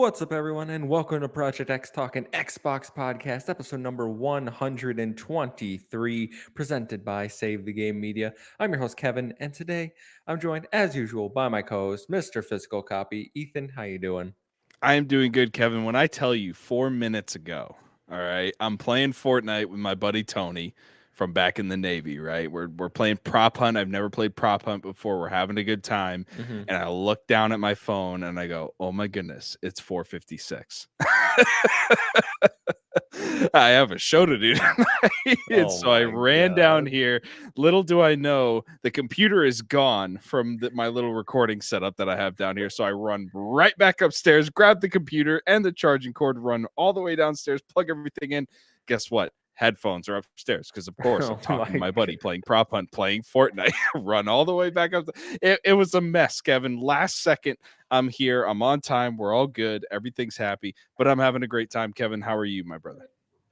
What's up, everyone, and welcome to Project X Talk, an Xbox podcast, episode number 123, presented by Save the Game Media. I'm your host, Kevin, and today I'm joined, as usual, by my co-host, Mr. Physical Copy. Ethan, how you doing? I am doing good, Kevin. When I tell you 4 minutes ago, all right, I'm playing Fortnite with my buddy Tony from back in the Navy, right? We're playing prop hunt. I've never played prop hunt before. We're having a good time. Mm-hmm. And I look down at my phone and I go, oh my goodness, it's 4:56. I have a show to do tonight. And Oh so I my ran down God. here. Little do I know, the computer is gone from my little recording setup that I have down here. So I run right back upstairs, grab the computer and the charging cord, run all the way downstairs, plug everything in. Guess what? Headphones are upstairs because, of course, I'm Oh talking to my my God. buddy playing prop hunt, playing Fortnite. Run all the way back up. It was a mess, Kevin. Last second, I'm here. I'm on time. We're all good. Everything's happy, but I'm having a great time. Kevin, how are you, my brother?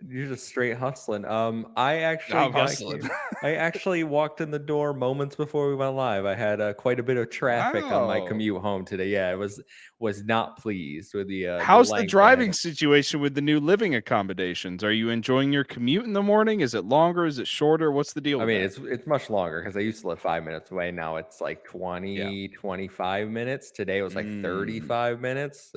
You're just straight hustling. I actually I'm got hustling. here. I actually walked in the door moments before we went live. I had quite a bit of traffic on my Wow. commute home today. Yeah, was not pleased with the How's the length I had. driving situation with the new living accommodations? Are you enjoying your commute in the morning? Is it longer? Is it shorter? What's the deal I with mean, that? it's much longer because I used to live 5 minutes away. Now it's like Yeah. 20, 25 minutes. Today it was like Mm. 35 minutes.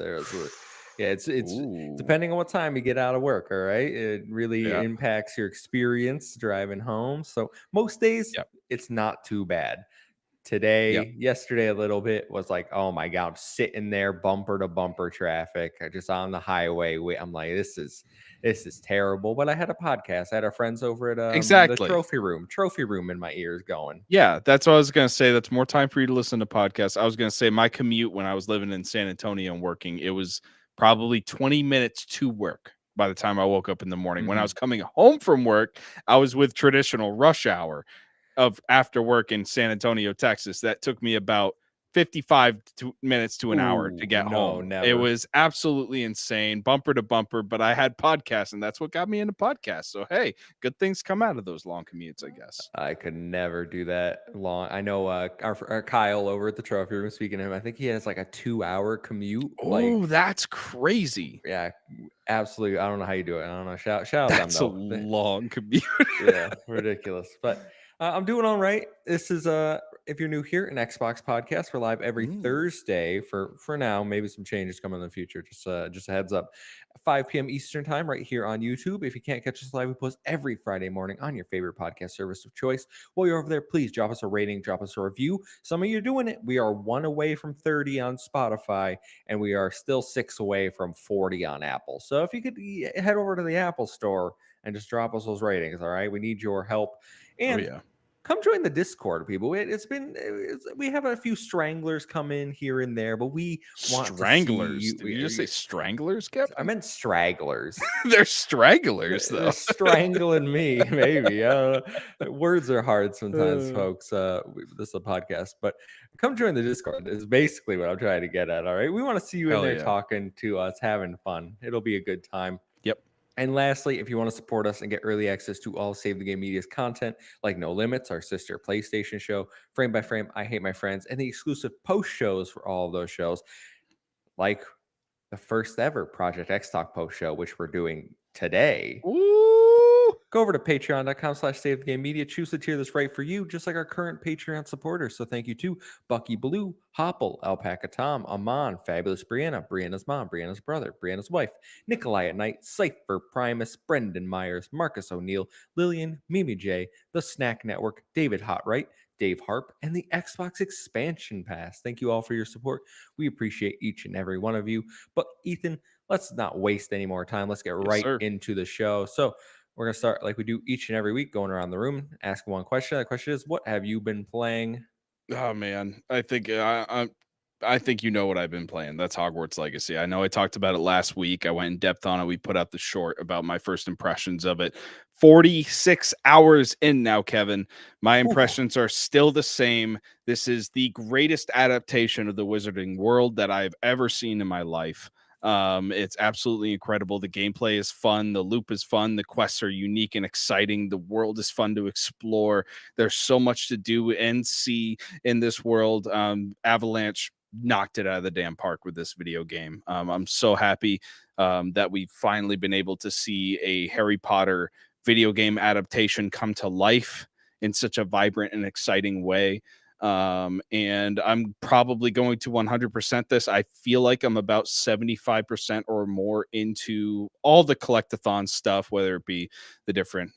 Yeah, it's Ooh. depending on what time you get out of work. All right, it really Yeah. impacts your experience driving home. So most days Yep. it's not too bad. Yep. Yesterday, a little bit was like, oh my God, I'm sitting there, bumper to bumper traffic, just on the highway. I'm like, this is terrible. But I had a podcast. I had our friends over at the Exactly. trophy room in my ears going. Yeah, that's what I was gonna say. That's more time for you to listen to podcasts. I was gonna say my commute when I was living in San Antonio and working, it was probably 20 minutes to work by the time I woke up in the morning. When I was Hmm. coming home from work, I was with traditional rush hour of after work in San Antonio, Texas. That took me about 55 minutes to an hour to Ooh, get no, home. It never. was absolutely insane, bumper to bumper, but I had podcasts and that's what got me into podcasts. So, hey, good things come out of those long commutes, I guess. I could never do that long. I know our Kyle over at the trophy room. Speaking of him, I think he has like a 2 hour commute. Oh, that's crazy. Yeah, absolutely. I don't know how you do it. I don't know. Shout out them That's a though. long commute. Yeah, ridiculous. But I'm doing all right. This is if you're new here, an Xbox podcast. We're live every Mm. Thursday for now. Maybe some changes coming in the future. Just a heads up. 5 p.m. Eastern time, right here on YouTube. If you can't catch us live, we post every Friday morning on your favorite podcast service of choice. While you're over there, please drop us a rating, drop us a review. Some of you are doing it. We are one away from 30 on Spotify, and we are still 6 away from 40 on Apple. So if you could head over to the Apple store and just drop us those ratings. All right, we need your help, Oh, and yeah. come join the Discord, people. We have a few stranglers come in here and there, but we want to see Stranglers. you. Did you just say stranglers, I Kevin? meant stragglers. They're stranglers, They're though. strangling me, maybe. Words are hard sometimes, Uh, folks. This is a podcast, but come join the Discord. Is basically what I'm trying to get at. All right, we want to see you in Hell there yeah. talking to us, having fun. It'll be a good time. Yep. And lastly, if you want to support us and get early access to all Save the Game Media's content, like No Limits, our sister PlayStation show, Frame by Frame, I Hate My Friends, and the exclusive post shows for all of those shows, like the first ever Project X Talk post show, which we're doing today. Ooh. Go over to patreon.com/save the game media. Choose the tier that's right for you, just like our current Patreon supporters. So thank you to Bucky Blue, Hopple, Alpaca Tom, Amon, Fabulous Brianna, Brianna's mom, Brianna's brother, Brianna's wife, Nikolai at Night, Cypher, Primus, Brendan Myers, Marcus O'Neill, Lillian, Mimi J, The Snack Network, David Hotright, Dave Harp, and the Xbox Expansion Pass. Thank you all for your support. We appreciate each and every one of you. But Ethan, let's not waste any more time. Let's get Yes, right sir. into the show. So we're gonna start like we do each and every week, going around the room, asking one question. The question is, what have you been playing? Oh man, I think you know what I've been playing. That's Hogwarts Legacy. I know I talked about it last week. I went in depth on it. We put out the short about my first impressions of it. 46 hours in now, Kevin. My Whew. impressions are still the same. This is the greatest adaptation of the Wizarding World that I've ever seen in my life. It's absolutely incredible. The gameplay is fun. The loop is fun. The quests are unique and exciting. The world is fun to explore. There's so much to do and see in this world. Avalanche knocked it out of the damn park with this video game. I'm so happy that we've finally been able to see a Harry Potter video game adaptation come to life in such a vibrant and exciting way. And I'm probably going to 100% this. I feel like I'm about 75% or more into all the collectathon stuff, whether it be the different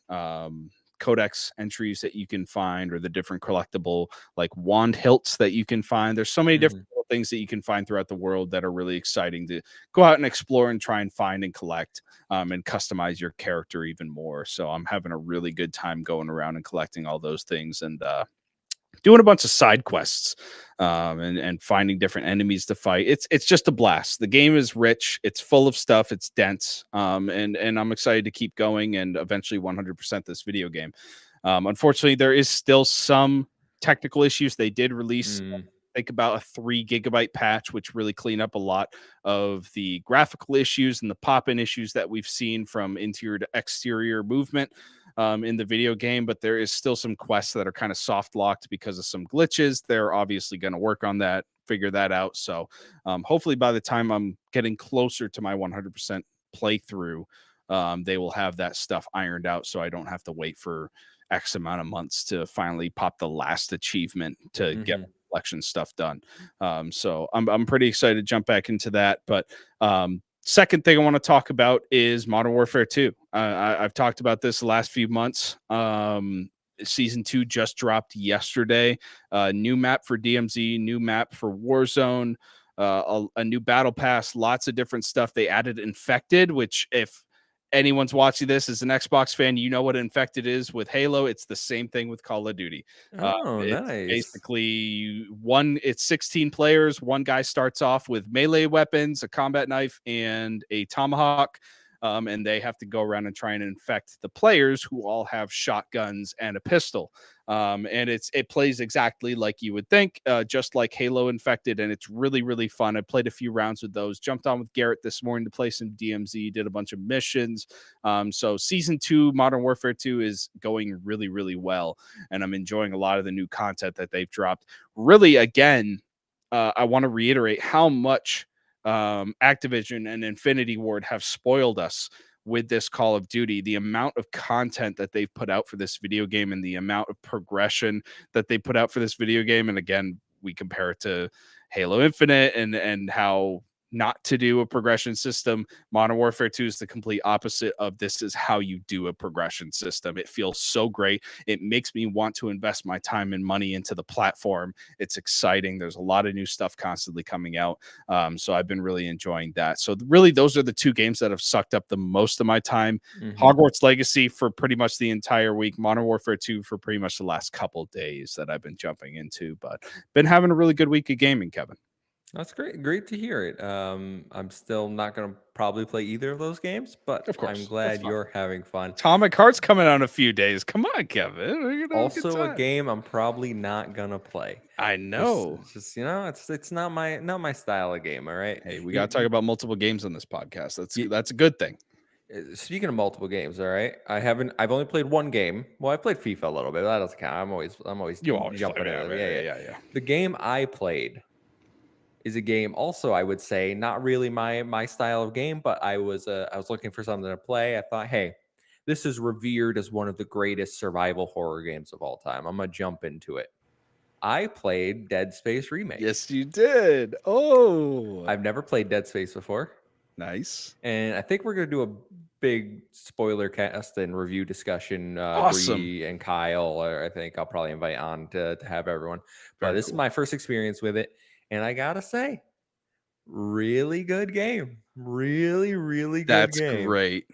codex entries that you can find or the different collectible like wand hilts that you can find. There's so many Mhm. different little things that you can find throughout the world that are really exciting to go out and explore and try and find and collect, and customize your character even more. So I'm having a really good time going around and collecting all those things, and doing a bunch of side quests, and finding different enemies to fight. It's just a blast. The game is rich. It's full of stuff. It's dense. And I'm excited to keep going and eventually 100% this video game. Unfortunately, there is still some technical issues. They did release, Mm. I think, about a 3 GB patch, which really clean up a lot of the graphical issues and the pop-in issues that we've seen from interior to exterior movement in the video game. But there is still some quests that are kind of soft locked because of some glitches. They're obviously going to work on that, figure that out. So hopefully by the time I'm getting closer to my 100% playthrough, they will have that stuff ironed out so I don't have to wait for X amount of months to finally pop the last achievement to get Mhm. collection stuff done. So I'm pretty excited to jump back into that. But second thing I want to talk about is Modern Warfare 2. I've talked about this the last few months. Season 2 just dropped yesterday. New map for DMZ, new map for Warzone, a new battle pass, lots of different stuff. They added Infected, which, if anyone's watching this as an Xbox fan, you know what Infected is with Halo. It's the same thing with Call of Duty. Oh, It's nice. basically it's 16 players. One guy starts off with melee weapons, a combat knife, and a tomahawk. And they have to go around and try and infect the players who all have shotguns and a pistol. And it plays exactly like you would think, just like Halo Infected, and it's really, really fun. I played a few rounds with those. Jumped on with Garrett this morning to play some DMZ. Did a bunch of missions. So season 2, Modern Warfare 2, is going really, really well, and I'm enjoying a lot of the new content that they've dropped. Really, again, I want to reiterate how much Activision and Infinity Ward have spoiled us with this Call of Duty. The amount of content that they've put out for this video game and the amount of progression that they put out for this video game. And again, we compare it to Halo Infinite and how not to do a progression system. Modern Warfare 2 is the complete opposite of this is how you do a progression system. It feels so great. It makes me want to invest my time and money into the platform. It's exciting. There's a lot of new stuff constantly coming out. So I've been really enjoying that. So really, those are the 2 games that have sucked up the most of my time. Mhm. Hogwarts Legacy for pretty much the entire week. Modern Warfare 2 for pretty much the last couple days that I've been jumping into. But been having a really good week of gaming, Kevin. That's great. Great to hear it. I'm still not gonna probably play either of those games, but Of I'm course, that's glad fine. you're having fun. Atomic Heart's coming out in a few days. Come on, Kevin. We're gonna have a good Also, a time. game I'm probably not gonna play. I know. Just it's not my style of game. All right. Hey, we gotta talk about multiple games on this podcast. You, That's a good thing. speaking of multiple games, all right. I've only played one game. Well, I played FIFA a little bit. That doesn't count. I'm always You always play. jumping Yeah, in. yeah, Yeah, yeah, yeah. yeah, yeah. The game I played is a game also I would say not really my style of game, but I was looking for something to play. I thought, hey, this is revered as one of the greatest survival horror games of all time. I'm gonna jump into it. I played Dead Space Remake. Yes, you did. Oh, I've never played Dead Space before, nice. and I think we're gonna do a big spoiler cast and review discussion. Awesome. Bree and Kyle, or I think I'll probably invite on to have everyone. But Very this is cool. my first experience with it, and I gotta say, really good game. Really, really good That's game. great.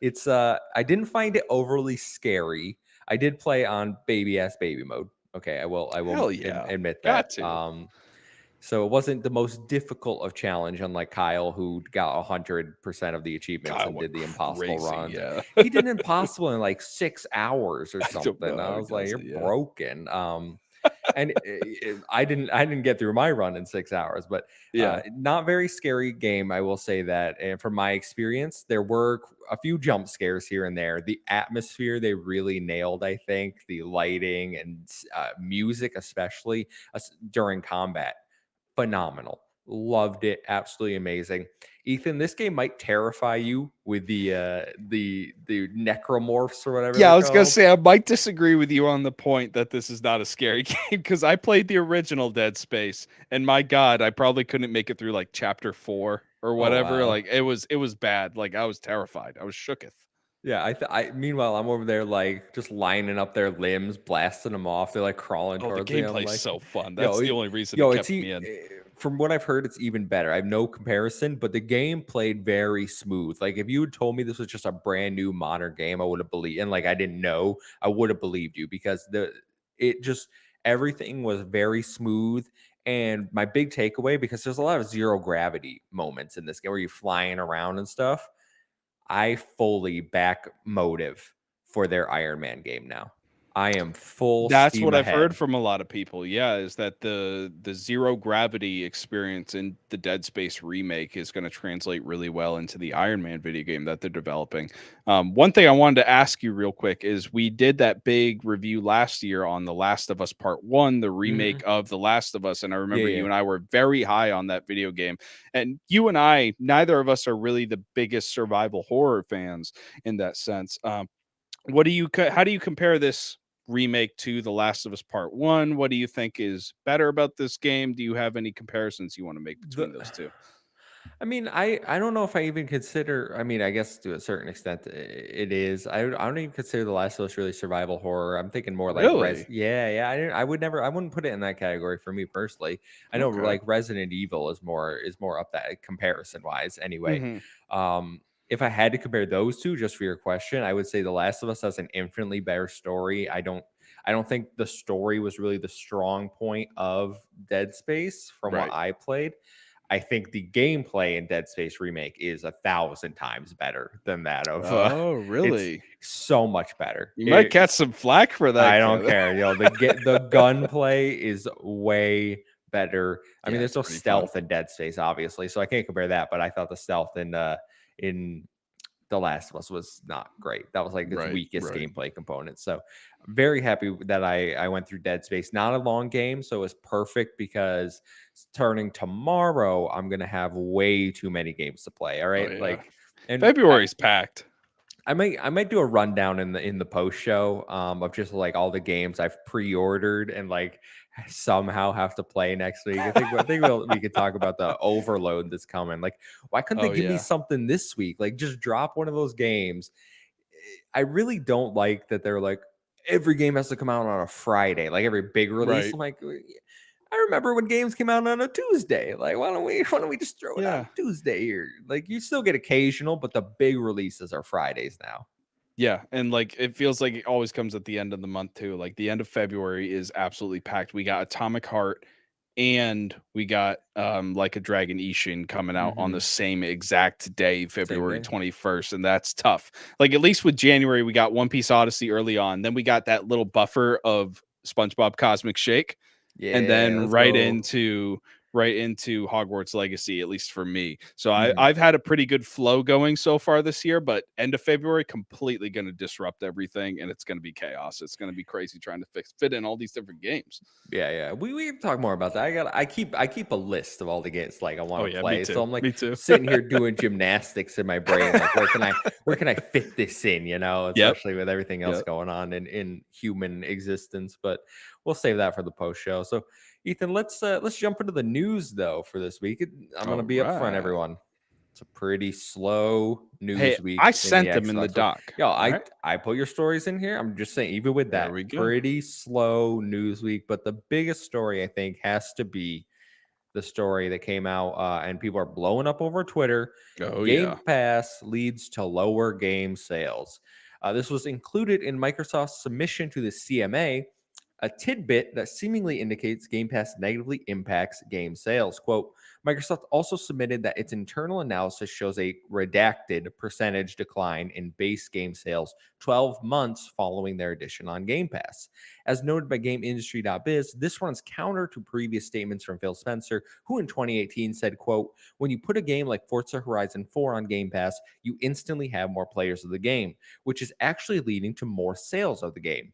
It's I didn't find it overly scary. I did play on baby ass baby mode. Okay, I will Hell yeah. admit that. Got to. So it wasn't the most difficult of challenge, unlike Kyle, who got 100% of the achievements Kyle and went did the impossible crazy. runs. Yeah. He did impossible in like 6 hours or I don't know something. how I he was like, does "You're it. Yeah. broken." And I didn't get through my run in 6 hours, but Yeah. not very scary game, I will say that. And from my experience, there were a few jump scares here and there. The atmosphere they really nailed, I think. The lighting and music, especially during combat. phenomenal. Loved it. Absolutely amazing. Ethan, this game might terrify you with the necromorphs or whatever Yeah, they're I was gonna called. say I might disagree with you on the point that this is not a scary game because I played the original Dead Space, and my God, I probably couldn't make it through like chapter 4 or Oh whatever. wow. Like it was bad. Like I was terrified. I was shooketh. Yeah, I meanwhile I'm over there like just lining up their limbs, blasting them off. They're like crawling Oh, the towards me. I'm gameplay's like, so fun. yo, That's the only reason it yo, kept me in. from what I've heard, it's even better. I have no comparison, but the game played very smooth. Like if you had told me this was just a brand new modern game, I would have believed. And like I didn't know, I would have believed you because it just everything was very smooth. And my big takeaway, because there's a lot of zero gravity moments in this game where you're flying around and stuff. I fully back Motive for their Iron Man game now. I am full That's steam what I've heard ahead. from a lot of people. Yeah, is that the zero gravity experience in the Dead Space remake is going to translate really well into the Iron Man video game that they're developing. One thing I wanted to ask you real quick is we did that big review last year on The Last of Us Part 1, the remake Mhm. of The Last of Us, and I Yeah, remember you yeah. and I were very high on that video game. And you and I, neither of us are really the biggest survival horror fans in that sense. How do you compare this remake to The Last of Us Part 1? What do you think is better about this game? Do you have any comparisons you want to make The between those 2? I mean, I don't know if I even consider. I mean, I guess to a certain extent it is. I don't even consider The Last of Us really survival horror. I'm thinking more like Really? Yeah, yeah. I would never. I wouldn't put it in that category for me personally. I know Okay. like Resident Evil is more up that comparison wise. Anyway, Mhm. um, if I had to compare those two, just for your question, I would say The Last of Us has an infinitely better story. I don't think the story was really the strong point of Dead Space from what Right. I played. I think the gameplay in Dead Space remake is 1,000 times better than that of Oh, it's really? so much better. You might catch some flack for I that, don't Kevin. care. The gunplay is way better. I mean, Yeah, there's it's no pretty fun. stealth in Dead Space, obviously, so I can't compare that. But I thought the stealth in The Last of Us was not great. That was like its Right, weakest right. gameplay component. So very happy that I went through Dead Space. Not a long game, so it's perfect because turning tomorrow, I'm gonna have way too many games to play. All Oh, right. yeah. Like and February's packed. I might do a rundown in the post show of just like all the games I've pre-ordered and like somehow have to play next week. I think we could talk about the overload that's coming. Like, why couldn't they Oh, give me yeah. something this week? Like, just drop one of those games. I really don't like that they're like every game has to come out on a Friday, like every big release. Right. I'm like, I remember when games came out on a Tuesday. Like, why don't we just throw it Yeah. on Tuesday here? Like, you still get occasional, but the big releases are Fridays now. Yeah, and, like, it feels like it always comes at the end of the month too, like, the end of February is absolutely packed. We got Atomic Heart and we got, Like a Dragon Ishin coming out on the Hmm. same exact day, Same February day. 21st, and that's tough. Like, at least with January, we got One Piece Odyssey early on, then we got that little buffer of SpongeBob Cosmic Shake, and Yeah, then let's go. right into Hogwarts Legacy, at least for me. So Mhm. I've had a pretty good flow going so far this year, but end of February completely going to disrupt everything, and it's going to be chaos. It's going to be crazy trying to fit in all these different games. Yeah, yeah. We can talk more about that. I keep a list of all the games like I want Oh to yeah, me play. So too. I'm like Me too. sitting here doing gymnastics in my brain, like where can I fit this in, you know, Yep. especially with everything else Yep. going on in human existence. But we'll save that for the post show. So Ethan, let's jump into the news though for this week. I'm All gonna be upfront, right. everyone. It's a pretty slow Hey, news I week in the sent them in the Xbox. So, doc. yo, All right. I put your stories in here. I'm just saying, even with There that, we go. pretty slow news week. But the biggest story I think has to be the story that came out, and people are blowing up over Twitter. Oh Game yeah. Pass leads to lower game sales. This was included in Microsoft's submission to the CMA, a tidbit that seemingly indicates Game Pass negatively impacts game sales. Quote, Microsoft also submitted that its internal analysis shows a redacted percentage decline in base game sales 12 months following their addition on Game Pass. As noted by GameIndustry.biz, this runs counter to previous statements from Phil Spencer, who in 2018 said, quote, when you put a game like Forza Horizon 4 on Game Pass, you instantly have more players of the game, which is actually leading to more sales of the game.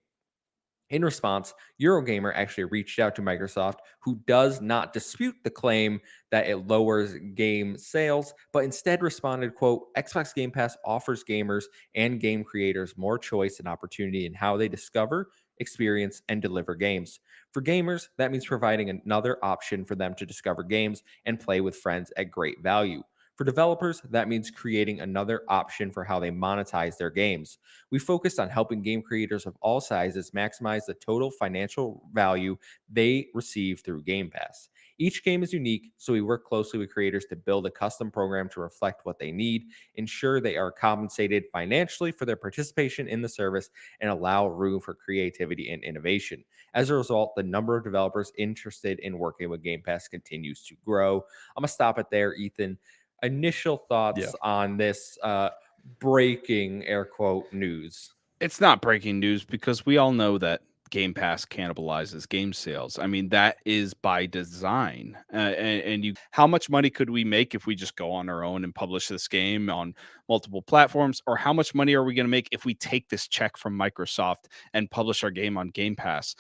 In response, Eurogamer actually reached out to Microsoft, who does not dispute the claim that it lowers game sales, but instead responded, quote, Xbox Game Pass offers gamers and game creators more choice and opportunity in how they discover, experience, and deliver games. For gamers, that means providing another option for them to discover games and play with friends at great value. For developers, that means creating another option for how they monetize their games. We focused on helping game creators of all sizes maximize the total financial value they receive through Game Pass. Each game is unique, so we work closely with creators to build a custom program to reflect what they need, ensure they are compensated financially for their participation in the service, and allow room for creativity and innovation. As a result, the number of developers interested in working with Game Pass continues to grow. I'm going to stop it there, Ethan. Initial Yeah. thoughts on this breaking air quote news. It's not breaking news because we all know that Game Pass cannibalizes game sales. I mean, that is by design. And you, how much money could we make if we just go on our own and publish this game on multiple platforms? Or how much money are we going to make if we take this check from Microsoft and publish our game on Game Pass?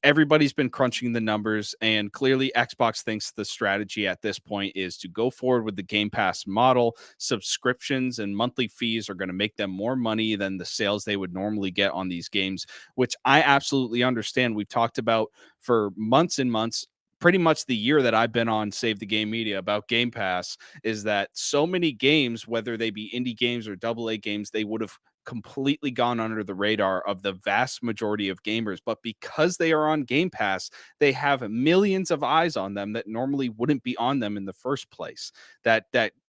Everybody's been crunching the numbers, and clearly Xbox thinks the strategy at this point is to go forward with the Game Pass model. Subscriptions and monthly fees are going to make them more money than the sales they would normally get on these games, which I absolutely understand. We've talked about for months and months, pretty much the year that I've been on Save the Game Media about Game Pass, is that so many games, whether they be indie games or double A games, they would have completely gone under the radar of the vast majority of gamers. But because they are on Game Pass, they have millions of eyes on them that normally wouldn't be on them in the first place.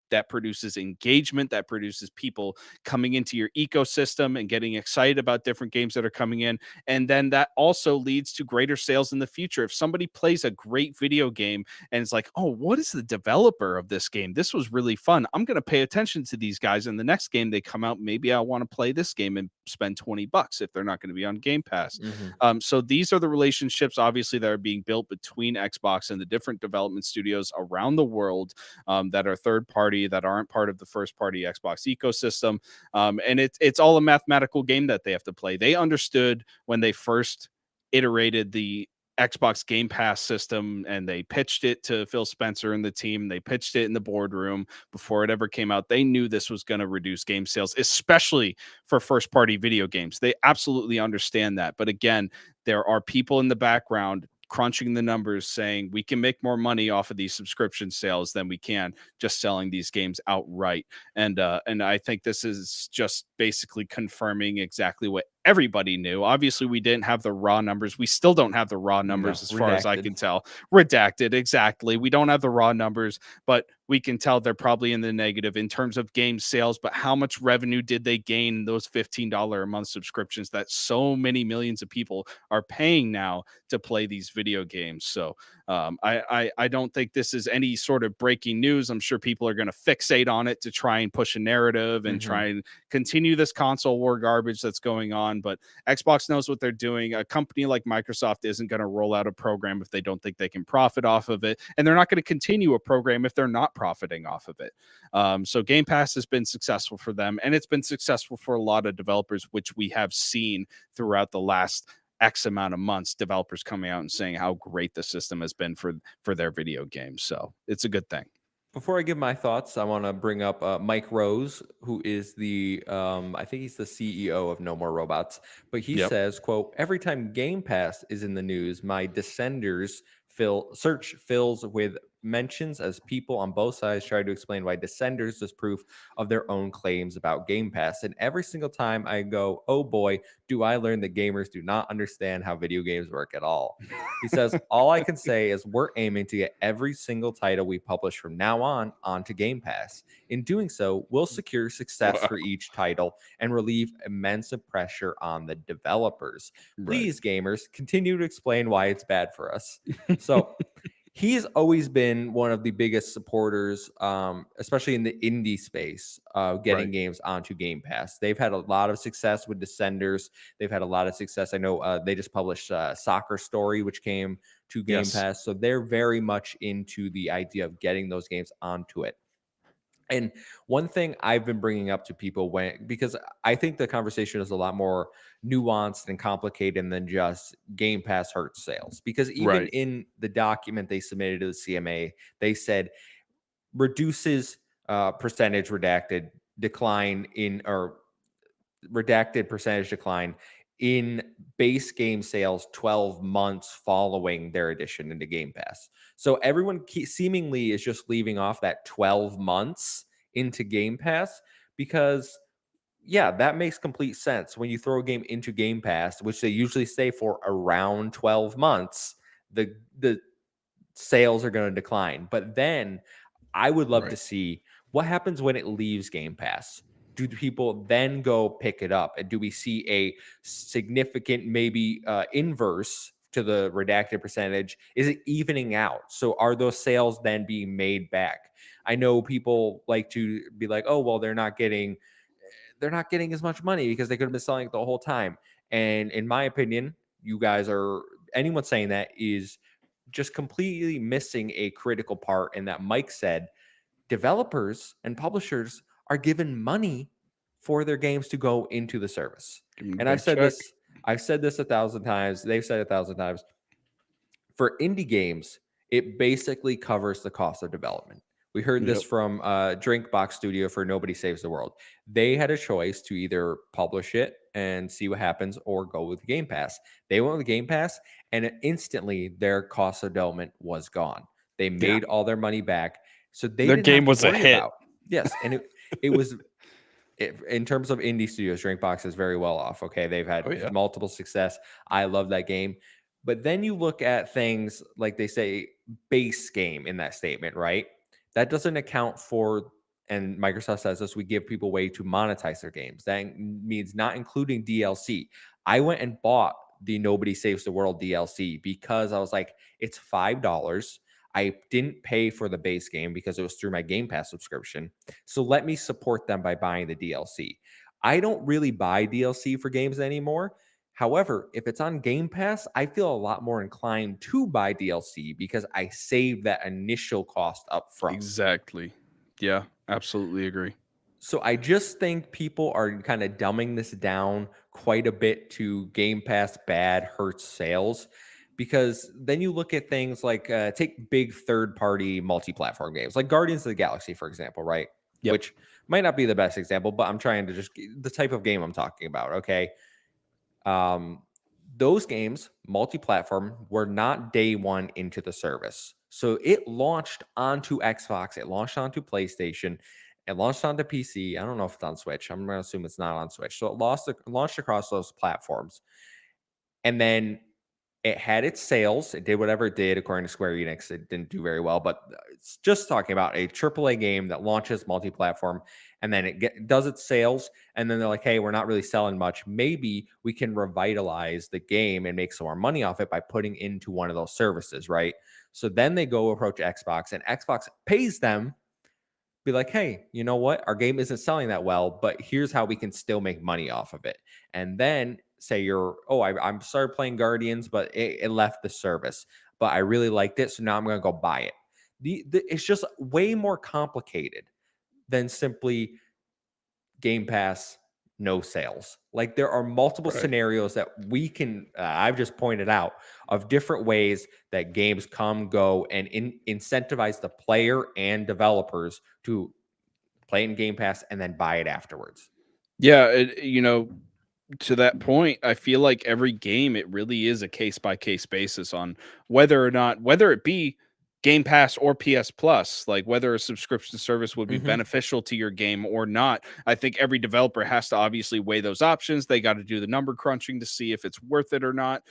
That produces engagement, that produces people coming into your ecosystem and getting excited about different games that are coming in. And then that also leads to greater sales in the future. If somebody plays a great video game and it's like, oh, what is the developer of this game? This was really fun. I'm going to pay attention to these guys. And the next game they come out, maybe I want to play this game and spend $20 if they're not going to be on Game Pass. Mhm. So these are the relationships, obviously, that are being built between Xbox and the different development studios around the world, that are third party, that aren't part of the first party Xbox ecosystem. And it's all a mathematical game that they have to play. They understood when they first iterated the Xbox Game Pass system and they pitched it to Phil Spencer and the team. They pitched it in the boardroom before it ever came out. They knew this was going to reduce game sales, especially for first party video games. They absolutely understand that. But again, there are people in the background crunching the numbers saying we can make more money off of these subscription sales than we can just selling these games outright. And I think this is just basically confirming exactly what everybody knew. Obviously, we didn't have the raw numbers. We still don't have the raw numbers No, as far as I redacted. can tell. Redacted, exactly. We don't have the raw numbers, but we can tell they're probably in the negative in terms of game sales. But how much revenue did they gain those $15 a month subscriptions that so many millions of people are paying now to play these video games? So I don't think this is any sort of breaking news. I'm sure people are going to fixate on it to try and push a narrative and Mhm. try and continue this console war garbage that's going on. But Xbox knows what they're doing. A company like Microsoft isn't going to roll out a program if they don't think they can profit off of it, and they're not going to continue a program if they're not profiting off of it. So Game Pass has been successful for them, and it's been successful for a lot of developers, which we have seen throughout the last X amount of months, developers coming out and saying how great the system has been for their video games. So it's a good thing. Before I give my thoughts, I want to bring up Mike Rose, who is the I think he's the CEO of No More Robots. But he Yep. says, "quote Every time Game Pass is in the news, my Descenders search fills with mentions as people on both sides try to explain why Descenders is proof of their own claims about Game Pass. And every single time I go, oh boy, do I learn that gamers do not understand how video games work at all." He says, all I can say is we're aiming to get every single title we publish from now on onto Game Pass. In doing so, we'll secure success Wow. for each title and relieve immense pressure on the developers. Right. Please, gamers, continue to explain why it's bad for us. So he's always been one of the biggest supporters, especially in the indie space, getting Right. games onto Game Pass. They've had a lot of success with Descenders. They've had a lot of success. I know they just published Soccer Story, which came to Game Yes. Pass. So they're very much into the idea of getting those games onto it. And one thing I've been bringing up to people because I think the conversation is a lot more nuanced and complicated than just Game Pass hurts sales. Because even Right. in the document they submitted to the CMA, they said reduces percentage redacted decline in or redacted percentage decline in base game sales 12 months following their addition into Game Pass. So everyone seemingly is just leaving off that 12 months into Game Pass because yeah, that makes complete sense. When you throw a game into Game Pass, which they usually stay for around 12 months, the sales are going to decline. But then I would love to Right. see what happens when it leaves Game Pass. Do people then go pick it up? And do we see a significant, maybe inverse to the redacted percentage? Is it evening out? So are those sales then being made back? I know people like to be like, oh, well, they're not getting as much money because they could have been selling it the whole time. And in my opinion, you guys are anyone saying that is just completely missing a critical part. And that Mike said developers and publishers are given money for their games to go into the service. Give them a And I've big said check. this, I've said this 1,000 times. They've said 1,000 times. For indie games, it basically covers the cost of development. We heard this Yep. from Drinkbox Studio for Nobody Saves the World. They had a choice to either publish it and see what happens or go with Game Pass. They went with Game Pass, and instantly their cost of development was gone. They Yeah. made all their money back, so they Their didn't have game to was a worry hit. about. Yes, and it was in terms of indie studios, Drinkbox is very well off. Okay, they've had Oh yeah. multiple success. I love that game, but then you look at things like they say base game in that statement, right? That doesn't account for, and Microsoft says this: we give people a way to monetize their games. That means not including DLC. I went and bought the Nobody Saves the World DLC because I was like, it's $5. I didn't pay for the base game because it was through my Game Pass subscription. So let me support them by buying the DLC. I don't really buy DLC for games anymore. However, if it's on Game Pass, I feel a lot more inclined to buy DLC because I save that initial cost up front. Exactly. Yeah, absolutely agree. So I just think people are kind of dumbing this down quite a bit to Game Pass bad hurts sales because then you look at things like take big third party multi-platform games like Guardians of the Galaxy, for example, right? Yep. Which might not be the best example, but I'm trying to just the type of game I'm talking about. Okay. Um, those games, multi-platform, were not day one into the service. So it launched onto Xbox, it launched onto PlayStation, it launched onto PC. I don't know if it's on Switch. I'm going to assume it's not on Switch. So launched across those platforms. And then it had its sales. It did whatever it did, according to Square Enix. It didn't do very well, but it's just talking about a AAA game that launches multi-platform, and then does its sales, and then they're like, "Hey, we're not really selling much. Maybe we can revitalize the game and make some more money off it by putting into one of those services, right?" So then they go approach Xbox, and Xbox pays them be like, hey, you know what? Our game isn't selling that well, but here's how we can still make money off of it. And then say I'm started playing Guardians, but it left the service, but I really liked it. So now I'm going to go buy it. It's just way more complicated than simply Game Pass, no sales. Like there are multiple Right. scenarios that we can, I've just pointed out of different ways that games come, go, and incentivize the player and developers to play in Game Pass and then buy it afterwards. Yeah, to that point, I feel like every game, it really is a case by case basis on whether it be Game Pass or PS Plus, like whether a subscription service would be Hmm. beneficial to your game or not. I think every developer has to obviously weigh those options. They got to do the number crunching to see if it's worth it or not,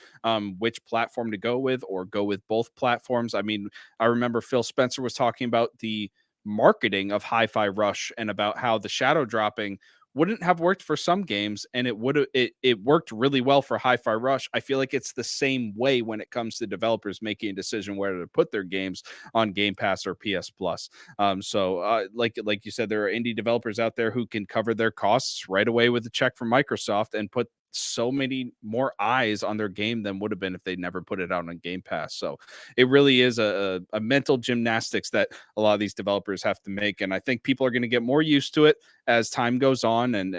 which platform to go with or go with both platforms. I mean, I remember Phil Spencer was talking about the marketing of Hi-Fi Rush and about how the shadow dropping wouldn't have worked for some games, and it worked really well for Hi-Fi Rush. I feel like it's the same way when it comes to developers making a decision whether to put their games on Game Pass or PS Plus. Like you said, there are indie developers out there who can cover their costs right away with a check from Microsoft and put so many more eyes on their game than would have been if they never put it out on Game Pass. So it really is a mental gymnastics that a lot of these developers have to make. And I think people are going to get more used to it as time goes on, and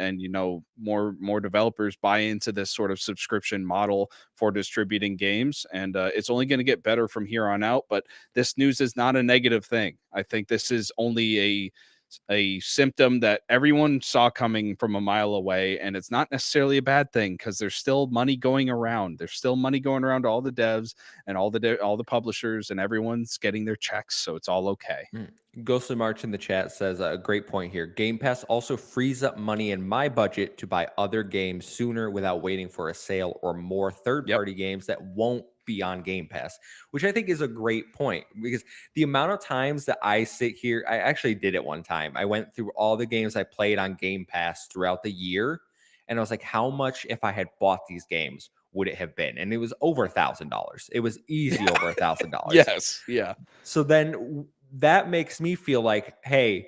more developers buy into this sort of subscription model for distributing games, and it's only going to get better from here on out. But this news is not a negative thing. I think this is only a symptom that everyone saw coming from a mile away, and it's not necessarily a bad thing because there's still money going around. There's still money going around to all the devs and all the publishers, and everyone's getting their checks, so it's all okay. Ghostly March in the chat says a great point here. Game Pass also frees up money in my budget to buy other games sooner without waiting for a sale or more third Yep. party games that won't be on Game Pass, which I think is a great point because the amount of times that I sit here, I actually did it one time. I went through all the games I played on Game Pass throughout the year, and I was like, how much if I had bought these games would it have been? And it was over $1,000. It was easy over $1,000. Yes. Yeah. So then that makes me feel like, hey,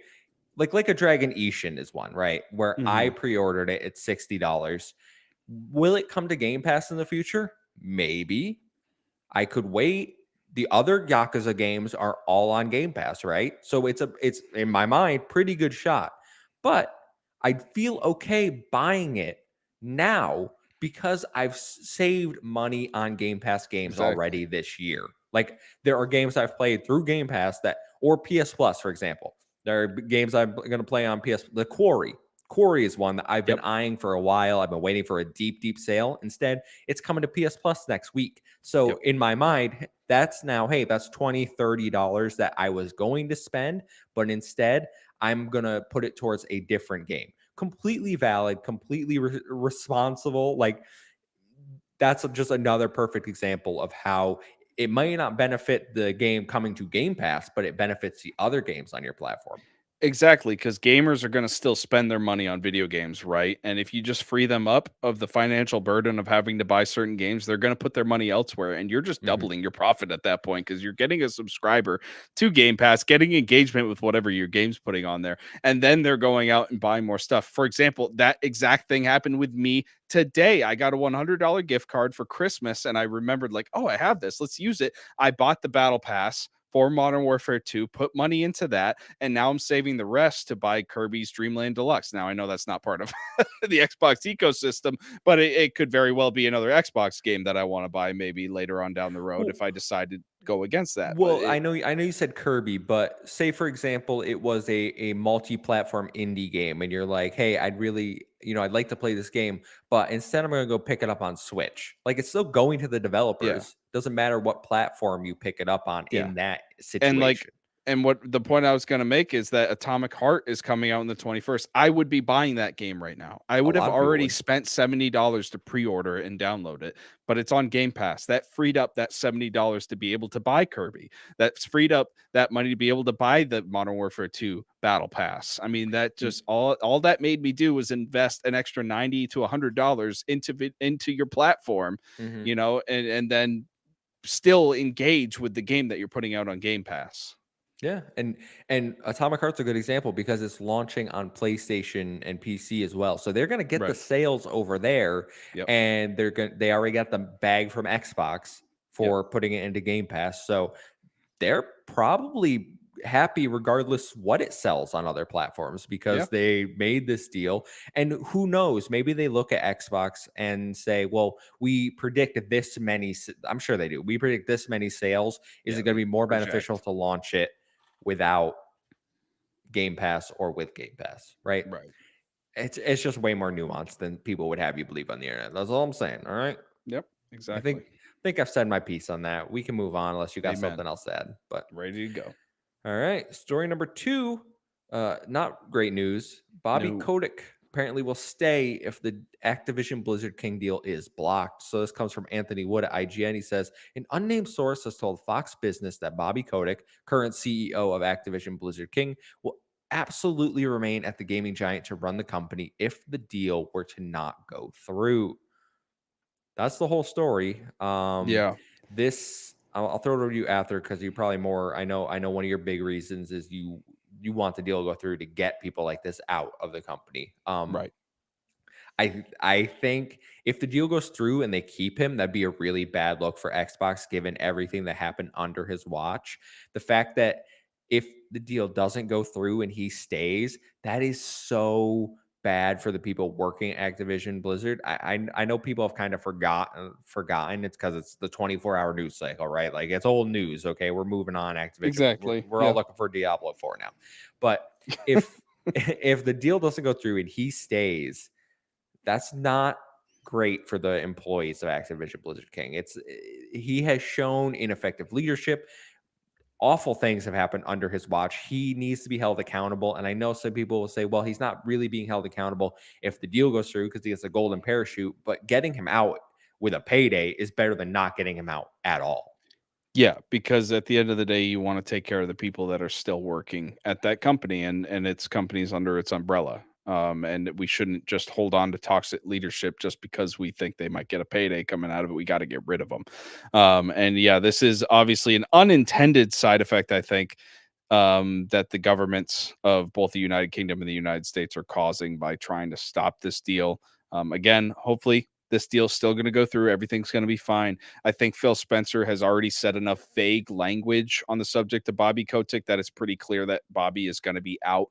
like a Dragon Ishin is one, right? Where I Mhm. pre-ordered it at $60. Will it come to Game Pass in the future? Maybe. I could wait. The other Yakuza games are all on Game Pass, right? So it's in my mind pretty good shot. But I'd feel okay buying it now because I've saved money on Game Pass games Exactly. already this year. Like there are games I've played through Game Pass that or PS Plus, for example. There are games I'm going to play on PS. The Quarry. Quarry is one that I've been Yep. eyeing for a while. I've been waiting for a deep, deep sale. Instead, it's coming to PS Plus next week. So Yep. in my mind, that's now, hey, that's $20, $30 that I was going to spend, but instead I'm going to put it towards a different game. Completely valid, completely responsible. Like that's just another perfect example of how it might not benefit the game coming to Game Pass, but it benefits the other games on your platform. Exactly, because gamers are going to still spend their money on video games, right? And if you just free them up of the financial burden of having to buy certain games, they're going to put their money elsewhere. And you're just Mhm. doubling your profit at that point because you're getting a subscriber to Game Pass, getting engagement with whatever your game's putting on there. And then they're going out and buying more stuff. For example, that exact thing happened with me today. I got a $100 gift card for Christmas, and I remembered, like, oh, I have this. Let's use it. I bought the Battle Pass for Modern Warfare 2, put money into that, and now I'm saving the rest to buy Kirby's Dream Land Deluxe. Now I know that's not part of the Xbox ecosystem, but it could very well be another Xbox game that I want to buy maybe later on down the road if Well, I decide to go against that. But Well, I know you said Kirby, but say for example, it was a multi-platform indie game, and you're like, hey, I'd really, I'd like to play this game, but instead I'm gonna go pick it up on Switch. Like it's still going to the yeah, developers. Doesn't matter what platform you pick it up on yeah. in that And like situation. and what the point I was going to make is that Atomic Heart is coming out on the 21st. I would be buying that game right now. I A would have lot of people already would. spent $70 to pre-order it and download it, but it's on Game Pass. That freed up that $70 to be able to buy Kirby. That's freed up that money to be able to buy the Modern Warfare 2 Battle Pass. I mean, that just all that made me do was invest an extra 90 to $100 into your platform, Mm-hmm. and then still engage with the game that you're putting out on Game Pass. Yeah, and Atomic Heart's a good example because it's launching on PlayStation and PC as well. So they're going to get the Right. sales over there, Yep. and they already got the bag from Xbox Yep. for putting it into Game Pass. So they're probably happy regardless what it sells on other platforms Yeah. because they made this deal. And who knows, maybe they look at Xbox and say, well, we predict this many I'm sure they do. We predict this many sales. Is Yeah. it going to They be more beneficial project. to launch it without Game Pass or with Game Pass, right? Right. It's just way more nuanced than people would have you believe on the internet. That's all I'm saying. All right. Yep. I Exactly. think I've said my piece on that. We can move on unless you got Amen. something else to add. But Ready to go. all right. Story number two. Not great news. Bobby No. Kotick apparently will stay if the Activision Blizzard King deal is blocked. So this comes from Anthony Wood at IGN. He says an unnamed source has told Fox Business that Bobby Kotick, current CEO of Activision Blizzard King, will absolutely remain at the gaming giant to run the company if the deal were to not go through. That's the whole story. Yeah. This I'll throw it over to you after because you probably more. I know one of your big reasons is you want the deal to go through to get people like this out of the company. Right. I think if the deal goes through and they keep him, that'd be a really bad look for Xbox given everything that happened under his watch. The fact that if the deal doesn't go through and he stays, that is so bad for the people working at Activision Blizzard. I know people have kind of forgotten it's because it's the 24-hour news cycle, right? Like it's old news. Okay, we're moving on. Activision. Exactly. We're all Yeah. looking for Diablo 4 now. But if if the deal doesn't go through and he stays, that's not great for the employees of Activision Blizzard King. He has shown ineffective leadership. Awful things have happened under his watch. He needs to be held accountable. And I know some people will say, well, he's not really being held accountable if the deal goes through because he gets a golden parachute. But getting him out with a payday is better than not getting him out at all. Yeah, because at the end of the day, you want to take care of the people that are still working at that company, and its companies under its umbrella. And we shouldn't just hold on to toxic leadership just because we think they might get a payday coming out of it. We got to get rid of them. And yeah, this is obviously an unintended side effect, I think, that the governments of both the United Kingdom and the United States are causing by trying to stop this deal. Again, hopefully this deal's still going to go through. Everything's going to be fine. I think Phil Spencer has already said enough vague language on the subject of Bobby Kotick that it's pretty clear that Bobby is going to be out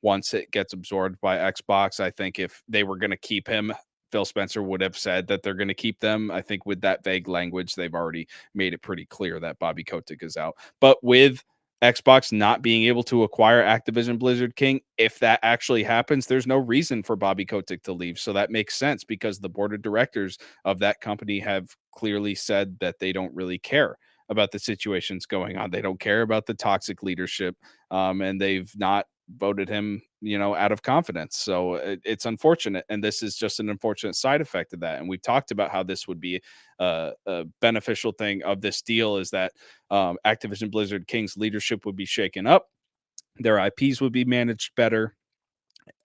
once it gets absorbed by Xbox. I think if they were going to keep him, Phil Spencer would have said that they're going to keep them. I think with that vague language, they've already made it pretty clear that Bobby Kotick is out. But with Xbox not being able to acquire Activision Blizzard King, if that actually happens, there's no reason for Bobby Kotick to leave. So that makes sense because the board of directors of that company have clearly said that they don't really care about the situations going on. They don't care about the toxic leadership, and they've not voted him, out of confidence. So it's unfortunate, and this is just an unfortunate side effect of that. And we've talked about how this would be a beneficial thing of this deal is that Activision Blizzard King's leadership would be shaken up, their IPs would be managed better,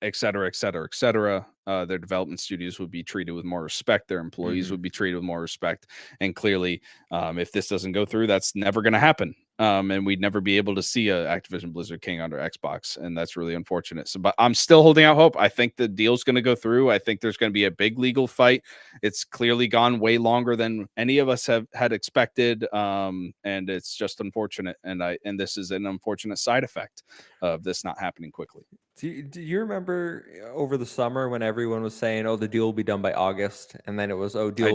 et cetera, et cetera, et cetera. Their development studios would be treated with more respect. Their employees would be treated with more respect. And clearly, if this doesn't go through, that's never going to happen. And we'd never be able to see a Activision Blizzard King under Xbox, and that's really unfortunate. So, but I'm still holding out hope. I think the deal's going to go through. I think there's going to be a big legal fight. It's clearly gone way longer than any of us had expected, and it's just unfortunate. And this is an unfortunate side effect of this not happening quickly. Do you remember over the summer when everyone was saying, "Oh, the deal will be done by August," and then it was, "Oh, I do.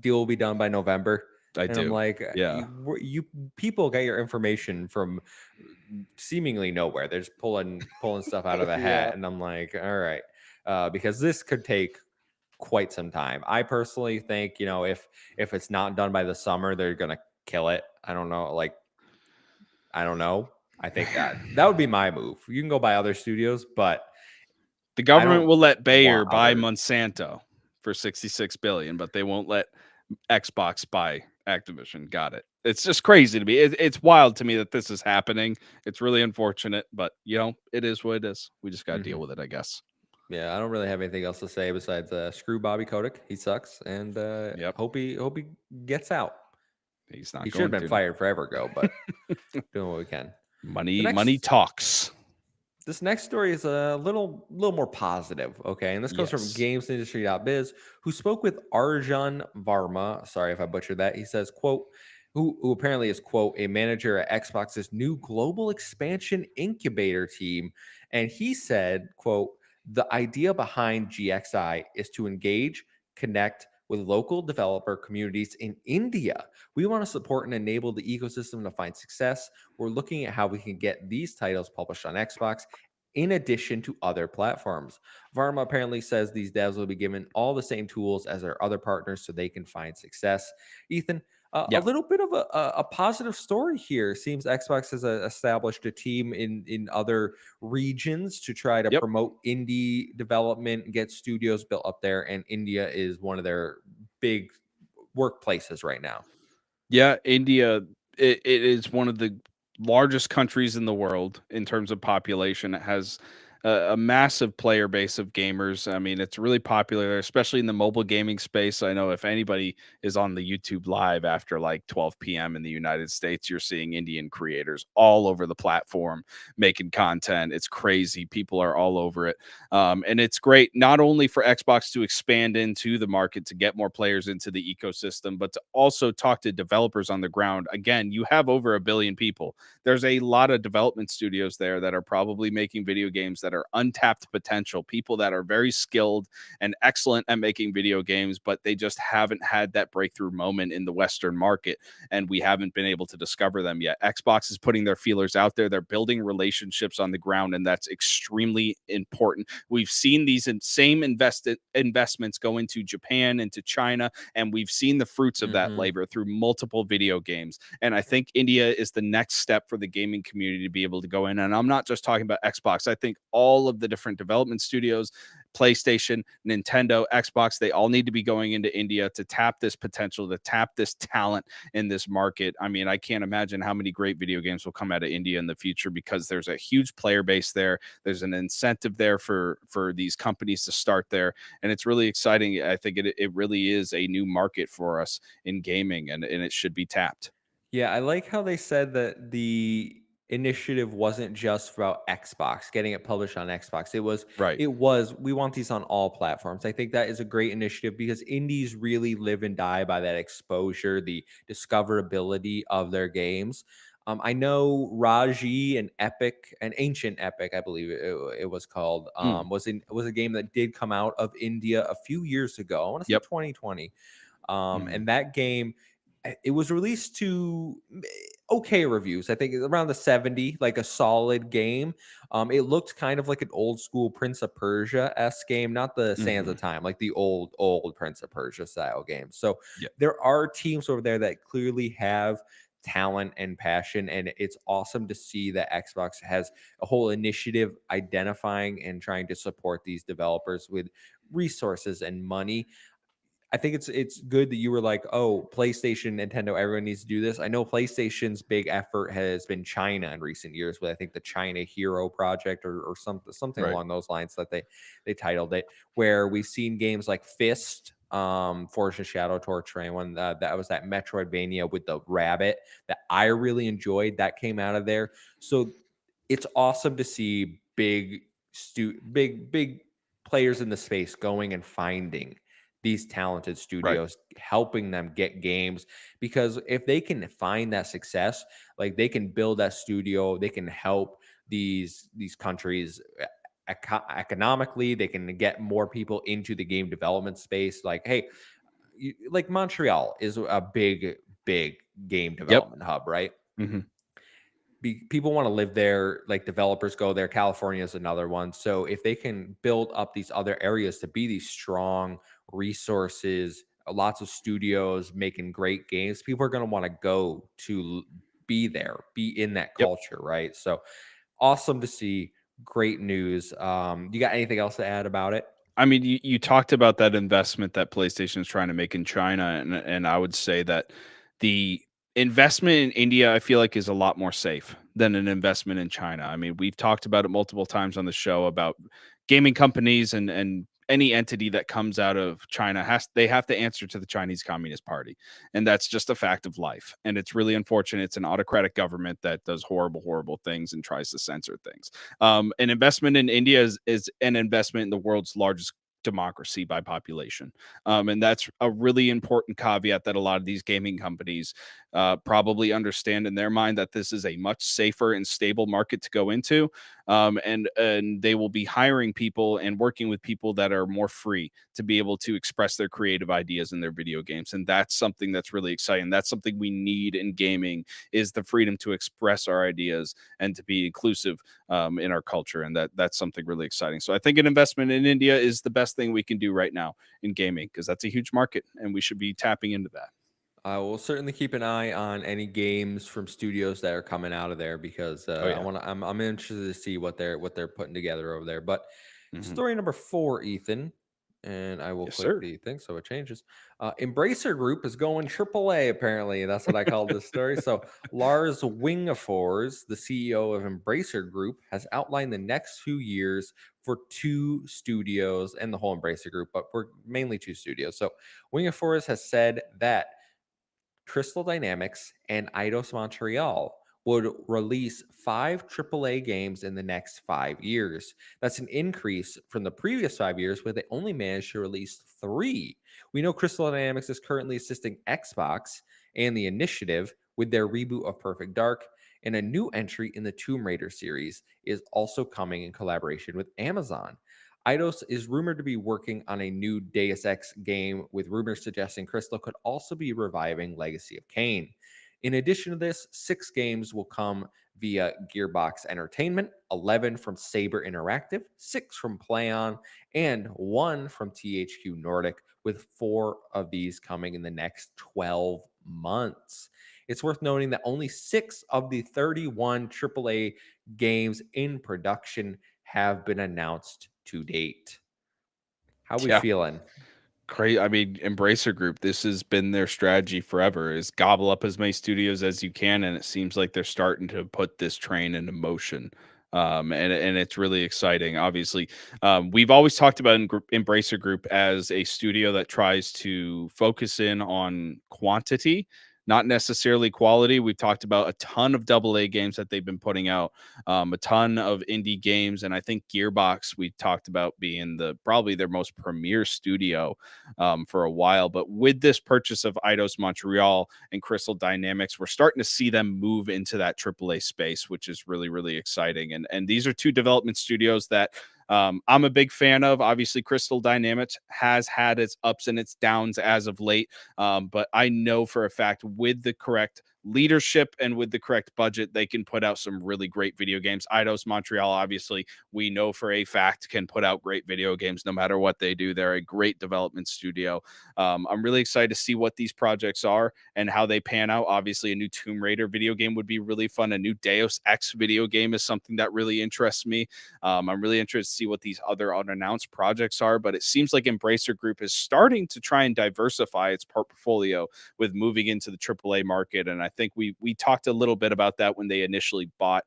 deal will be done by November," I and I'm do. like, Yeah. you people get your information from seemingly nowhere. They're just pulling stuff out of a Yeah. hat, and I'm like, all right, because this could take quite some time. I personally think, if it's not done by the summer, they're gonna kill it. I don't know, like I don't know. I think that would be my move. You can go buy other studios, but The I government don't will let Bayer want buy other. Monsanto for 66 billion, but they won't let Xbox buy Activision. Got it. It's just crazy to me. It's wild to me that this is happening. It's really unfortunate, but it is what it is. We just got to deal Mhm. with it, I guess. Yeah, I don't really have anything else to say besides screw Bobby Kotick. He sucks, and Yep. hope he gets out. He's He not should have going been to now. fired forever ago, but doing what we can. The Money next talks. This next story is a little more positive, okay? And this comes from Yes. gamesindustry.biz, who spoke with Arjun Varma. Sorry if I butchered that. He says, quote, who apparently is, quote, a manager at Xbox's new global expansion incubator team. And he said, quote, the idea behind GXI is to engage, connect with local developer communities in India. We want to support and enable the ecosystem to find success. We're looking at how we can get these titles published on Xbox in addition to other platforms. Varma apparently says these devs will be given all the same tools as their other partners so they can find success. Ethan, a Yeah. little bit of a positive story here. Seems Xbox has established a team in other regions to try to Yep. promote indie development, get studios built up there, and India is one of their big workplaces right now. Yeah, India, it is one of the largest countries in the world in terms of population. It has a massive player base of gamers. I mean, it's really popular, especially in the mobile gaming space. I know if anybody is on the YouTube live after like 12 p.m. in the United States, you're seeing Indian creators all over the platform making content. It's crazy. People are all over it. And it's great not only for Xbox to expand into the market to get more players into the ecosystem, but to also talk to developers on the ground. Again, you have over a billion people. There's a lot of development studios there that are probably making video games that are untapped potential, people that are very skilled and excellent at making video games, but they just haven't had that breakthrough moment in the Western market. And we haven't been able to discover them yet. Xbox is putting their feelers out there. They're building relationships on the ground, and that's extremely important. We've seen these same investments go into Japan, into China, and we've seen the fruits of that Hmm. labor through multiple video games. And I think India is the next step for the gaming community to be able to go in. And I'm not just talking about Xbox. I think all of the different development studios, PlayStation, Nintendo, Xbox, they all need to be going into India to tap this potential, to tap this talent in this market. I mean, I can't imagine how many great video games will come out of India in the future because there's a huge player base there. There's an incentive there for these companies to start there, and it's really exciting. I think it really is a new market for us in gaming, and it should be tapped. Yeah, I like how they said that the initiative wasn't just about Xbox, getting it published on Xbox. Right. It was we want these on all platforms. I think that is a great initiative because indies really live and die by that exposure, the discoverability of their games. I know Raji and Epic, an ancient Epic, I believe it was called, Mm. was a game that did come out of India a few years ago. I want to say Yep. 2020. Mhm. And that game, it was released to okay reviews. I think around the 70, like a solid game. It looked kind of like an old school Prince of Persia s game, not the Sands of Mhm. Time, like the old Prince of Persia style game. So Yep. there are teams over there that clearly have talent and passion, and it's awesome to see that Xbox has a whole initiative identifying and trying to support these developers with resources and money. I think it's good that you were like, "Oh, PlayStation, Nintendo, everyone needs to do this." I know PlayStation's big effort has been China in recent years with I think the China Hero Project or something Right. along those lines that they titled it, where we've seen games like Fist, Forza Shadow Torch, one that was that Metroidvania with the rabbit that I really enjoyed that came out of there. So it's awesome to see big players in the space going and finding these talented Right. studios, helping them get games, because if they can find that success, like they can build that studio, they can help these countries economically, they can get more people into the game development space. Like, hey, like Montreal is a big game Yep. development hub, right? Mhm. People want to live there, like developers go there. California is another one. So if they can build up these other areas to be these strong resources, lots of studios making great games, people are going to want to go to be there, be in that Yep. culture, right? So awesome to see. Great news. You got anything else to add about it? I mean, you talked about that investment that PlayStation is trying to make in China, and I would say that the investment in India, I feel like, is a lot more safe than an investment in China. I mean, we've talked about it multiple times on the show about gaming companies and any entity that comes out of China they have to answer to the Chinese Communist Party, and that's just a fact of life. And it's really unfortunate. It's an autocratic government that does horrible things and tries to censor things. An investment in India is an investment in the world's largest democracy by population. And that's a really important caveat that a lot of these gaming companies probably understand in their mind, that this is a much safer and stable market to go into. And they will be hiring people and working with people that are more free to be able to express their creative ideas in their video games. And that's something that's really exciting. That's something we need in gaming, is the freedom to express our ideas and to be inclusive in our culture, and that's something really exciting. So I think an investment in India is the best thing we can do right now in gaming, because that's a huge market, and we should be tapping into that. I will certainly keep an eye on any games from studios that are coming out of there because Oh I yeah. want to. I'm interested to see what they're putting together over there. But Hmm. story number 4, Ethan. And I will Yes, click sir. the thing so it changes. Embracer Group is going AAA, apparently. That's what I called this story. So, Lars Wingefors, the CEO of Embracer Group, has outlined the next few years for two studios and the whole Embracer Group, but for mainly two studios. So, Wingefors has said that Crystal Dynamics and Eidos Montreal would release five AAA games in the next 5 years. That's an increase from the previous 5 years where they only managed to release three. We know Crystal Dynamics is currently assisting Xbox and the Initiative with their reboot of Perfect Dark, and a new entry in the Tomb Raider series is also coming in collaboration with Amazon. Eidos is rumored to be working on a new Deus Ex game, with rumors suggesting Crystal could also be reviving Legacy of Kain. In addition to this, 6 games will come via Gearbox Entertainment, 11 from Saber Interactive, 6 from PlayOn, and 1 from THQ Nordic, with 4 of these coming in the next 12 months. It's worth noting that only 6 of the 31 AAA games in production have been announced to date. How we Yeah. feeling? Great. I mean, Embracer Group, this has been their strategy forever is gobble up as many studios as you can. And it seems like they're starting to put this train into motion. And it's really exciting. Obviously, we've always talked about Embracer Group as a studio that tries to focus in on quantity, not necessarily quality. We've talked about a ton of AA games that they've been putting out, a ton of indie games, and I think Gearbox we talked about being probably their most premier studio for a while. But with this purchase of Eidos Montreal and Crystal Dynamics, we're starting to see them move into that AAA space, which is really, really exciting. And these are two development studios that I'm a big fan of. Obviously, Crystal Dynamics has had its ups and its downs as of late, but I know for a fact with the correct leadership and with the correct budget, they can put out some really great video games. Eidos Montreal, obviously, we know for a fact can put out great video games no matter what they do. They're a great development studio. I'm really excited to see what these projects are and how they pan out. Obviously, a new Tomb Raider video game would be really fun. A new Deus Ex video game is something that really interests me. I'm really interested to see what these other unannounced projects are, but it seems like Embracer Group is starting to try and diversify its portfolio with moving into the AAA market. And I think we talked a little bit about that when they initially bought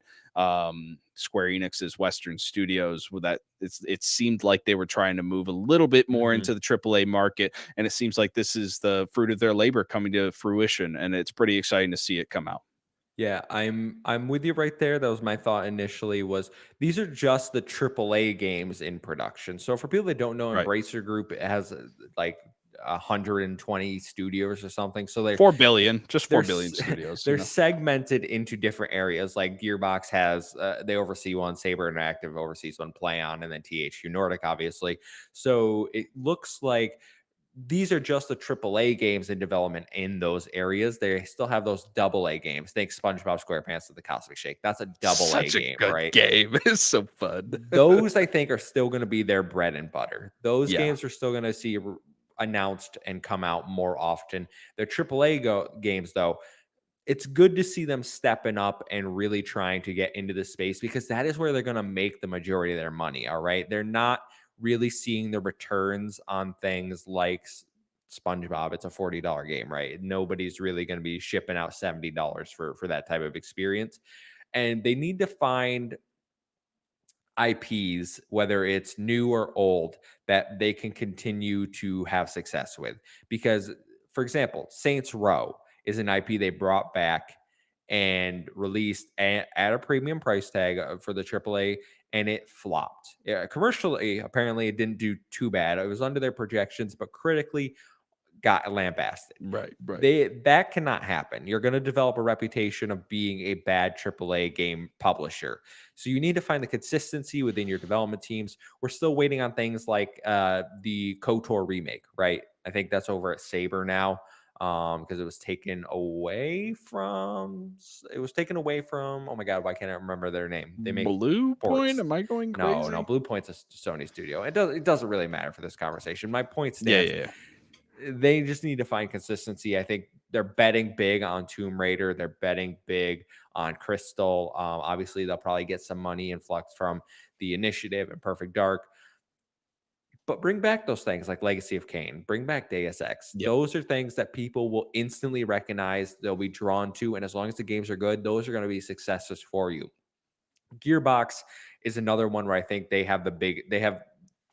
Square Enix's Western Studios. With that, it seemed like they were trying to move a little bit more Mhm. into the AAA market, and it seems like this is the fruit of their labor coming to fruition, and it's pretty exciting to see it come out. Yeah, I'm with you right there. That was my thought initially, was these are just the AAA games in production. So for people that don't know, Right. Embracer Group has like 120 studios or something. So they're 4 billion, just they're 4 billion studios, they're segmented into different areas. Like Gearbox has they oversee one, Saber Interactive oversees one, PlayOn, and then THQ Nordic, obviously. So it looks like these are just the AAA games in development in those areas. They still have those double A games. Think SpongeBob SquarePants and the Cosmic Shake. That's a double A such a game, good right? game. It's so fun. Those I think are still going to be their bread and butter. Those Yeah. games are still going to see announced and come out more often. Their AAA games, though, it's good to see them stepping up and really trying to get into the space, because that is where they're going to make the majority of their money. All right. They're not really seeing the returns on things like SpongeBob. It's a $40 game, right? Nobody's really going to be shipping out $70 for that type of experience. And they need to find IPs, whether it's new or old, that they can continue to have success with. Because, for example, Saints Row is an IP they brought back and released at a premium price tag for the AAA, and it flopped. Yeah, commercially, apparently, it didn't do too bad. It was under their projections, but critically, got lambasted. Right, right. That cannot happen. You're going to develop a reputation of being a bad AAA game publisher. So you need to find the consistency within your development teams. We're still waiting on things like the KOTOR remake, right? I think that's over at Saber now, because it was taken away from oh my god, why can't I remember their name? They make Blue Point? ports. Am I going No, crazy? Blue Point's a Sony studio. It doesn't really matter for this conversation. My point Yeah, stands. yeah, yeah. They just need to find consistency. I think they're betting big on Tomb Raider. They're betting big on Crystal. Obviously, they'll probably get some money influx from the Initiative and Perfect Dark. But bring back those things like Legacy of Kain, bring back Deus Ex. Yep. Those are things that people will instantly recognize, they'll be drawn to, and as long as the games are good, those are going to be successes for you. Gearbox is another one where I think they have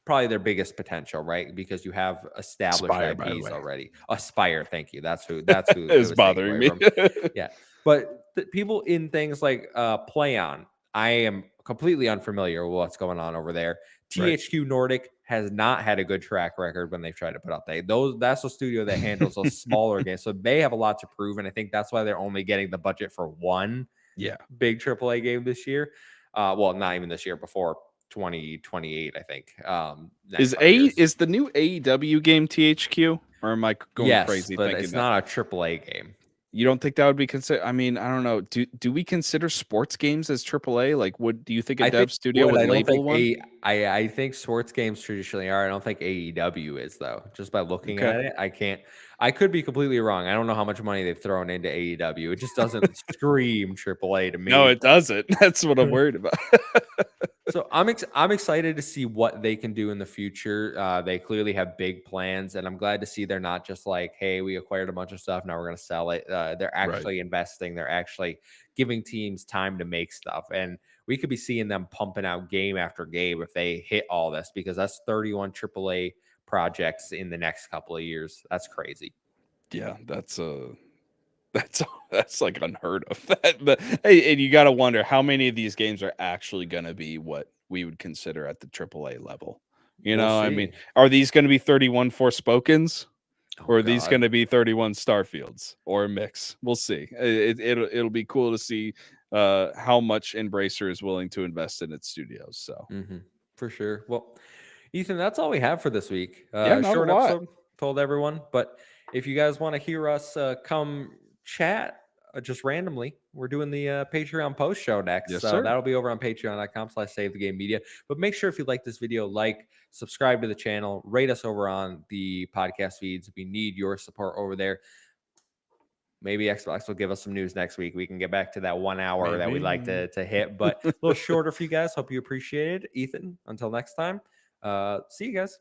probably their biggest potential, right? Because you have established Spire, by the IPs way, already. Aspire, thank you. That's who it is was taken bothering away me. from. Yeah. But the people in things like PlayOn, I am completely unfamiliar with what's going on over there. Right. THQ Nordic has not had a good track record when they've tried to put out that's a studio that handles those smaller games. So they have a lot to prove. And I think that's why they're only getting the budget for one Yeah. big AAA game this year. Well, not even this year, before 2028, I think. Next 5 years. Is the new AEW game THQ, or am I going Yes, crazy but thinking it's that? not a AAA game. You don't think that would be considered? I mean, I don't know. Do we consider sports games as AAA? Like, do you think a I think dev studio would I don't label think one? I think sports games traditionally are. I don't think AEW is though. Just by looking Okay. at it, I can't. I could be completely wrong. I don't know how much money they've thrown into AEW. It just doesn't scream AAA to No, me. it doesn't. That's what I'm worried about. So I'm excited to see what they can do in the future. They clearly have big plans, and I'm glad to see they're not just like, "Hey, we acquired a bunch of stuff, now we're going to sell it." They're Right. actually investing. They're actually giving teams time to make stuff, and we could be seeing them pumping out game after game if they hit all this, because that's 31 AAA projects in the next couple of years. That's crazy. Yeah, that's that's like unheard of. Hey, and you got to wonder how many of these games are actually going to be what we would consider at the AAA level. We'll I mean, see. are these going to be 31 Forspokens, Oh or are these God. going to be 31 Starfields, or a mix? We'll see. It'll be cool to see how much Embracer is willing to invest in its studios. So For sure. Well, Ethan, that's all we have for this week. yeah, not a Short lot. episode, told everyone. But if you guys want to hear us come chat just randomly, we're doing the Patreon post show next. Yes, So sir. that'll be over on patreon.com/save the game media. But make sure if you like this video, subscribe to the channel, rate us over on the podcast feeds. We need your support over there. Maybe Xbox will give us some news next week. We can get back to that 1 hour that we like Maybe. to hit, but a little shorter for you guys. Hope you appreciate it. Ethan, until next time, see you guys.